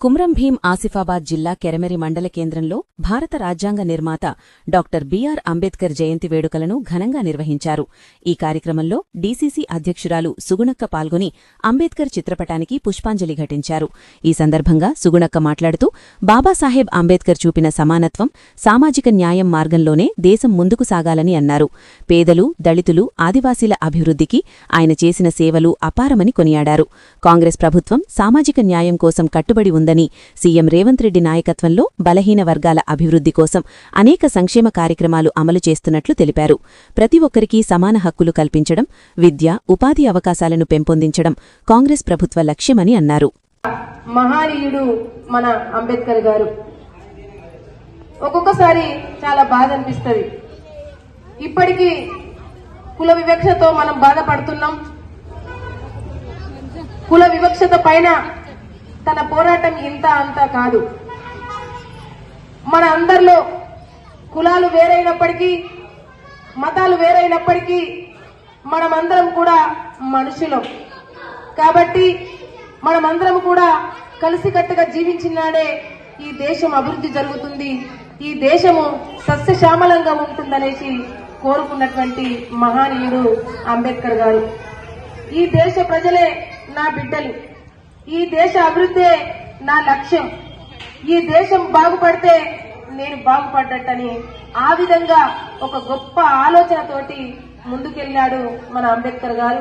కుమ్రం భీం ఆసిఫాబాద్ జిల్లా కెరమెరి మండల కేంద్రంలో భారత రాజ్యాంగ నిర్మాత డాక్టర్ బిఆర్ అంబేద్కర్ జయంతి వేడుకలను ఘనంగా నిర్వహించారు. ఈ కార్యక్రమంలో డీసీసీ అధ్యక్షురాలు సుగుణక్క పాల్గొని అంబేద్కర్ చిత్రపటానికి పుష్పాంజలి ఘటించారు. ఈ సందర్భంగా సుగుణక్క మాట్లాడుతూ బాబాసాహెబ్ అంబేద్కర్ చూపిన సమానత్వం, సామాజిక న్యాయం మార్గంలోనే దేశం ముందుకు సాగాలని అన్నారు. పేదలు, దళితులు, ఆదివాసీల అభివృద్ధికి ఆయన చేసిన సేవలు అపారమని కొనియాడారు. కాంగ్రెస్ ప్రభుత్వం సామాజిక న్యాయం కోసం కట్టుబడి ఉందని, సీఎం రేవంత్ రెడ్డి నాయకత్వంలో బలహీన వర్గాల అభివృద్ధి కోసం అనేక సంక్షేమ కార్యక్రమాలు అమలు చేస్తున్నట్లు తెలిపారు. ప్రతి ఒక్కరికీ సమాన హక్కులు కల్పించడం, విద్య, ఉపాధి అవకాశాలను పెంపొందించడం కాంగ్రెస్ ప్రభుత్వ లక్ష్యమని అన్నారు. మహానీయుడు మన అంబేద్కర్ గారు. ఒక్కొక్కసారి చాలా బాధ అనిపిస్తుంది. ఇప్పటికీ కుల వివక్షతో మనం బాధపడుతున్నాం. కుల వివక్షత పైన తన పోరాటం ఇంత అంతా కాదు. మన అందరిలో కులాలు వేరైనప్పటికీ, మతాలు వేరైనప్పటికీ మనమందరం కూడా మనుషులం. కాబట్టి మనమందరం కూడా కలిసికట్టుగా జీవించినాడే ఈ దేశం అభివృద్ధి జరుగుతుంది, ఈ దేశము సస్యశ్యామలంగా ఉంటుందనేసి కోరుకున్నటువంటి మహానీయుడు అంబేద్కర్ గారు. ఈ దేశ ప్రజలే నా బిడ్డలు, ఈ దేశ అభివృద్ధే నా లక్ష్యం, ఈ దేశం బాగుపడితే నేను బాగుపడ్డట్టని ఆ విధంగా ఒక గొప్ప ఆలోచనతోటి ముందుకెళ్లాడు మన అంబేద్కర్ గారు.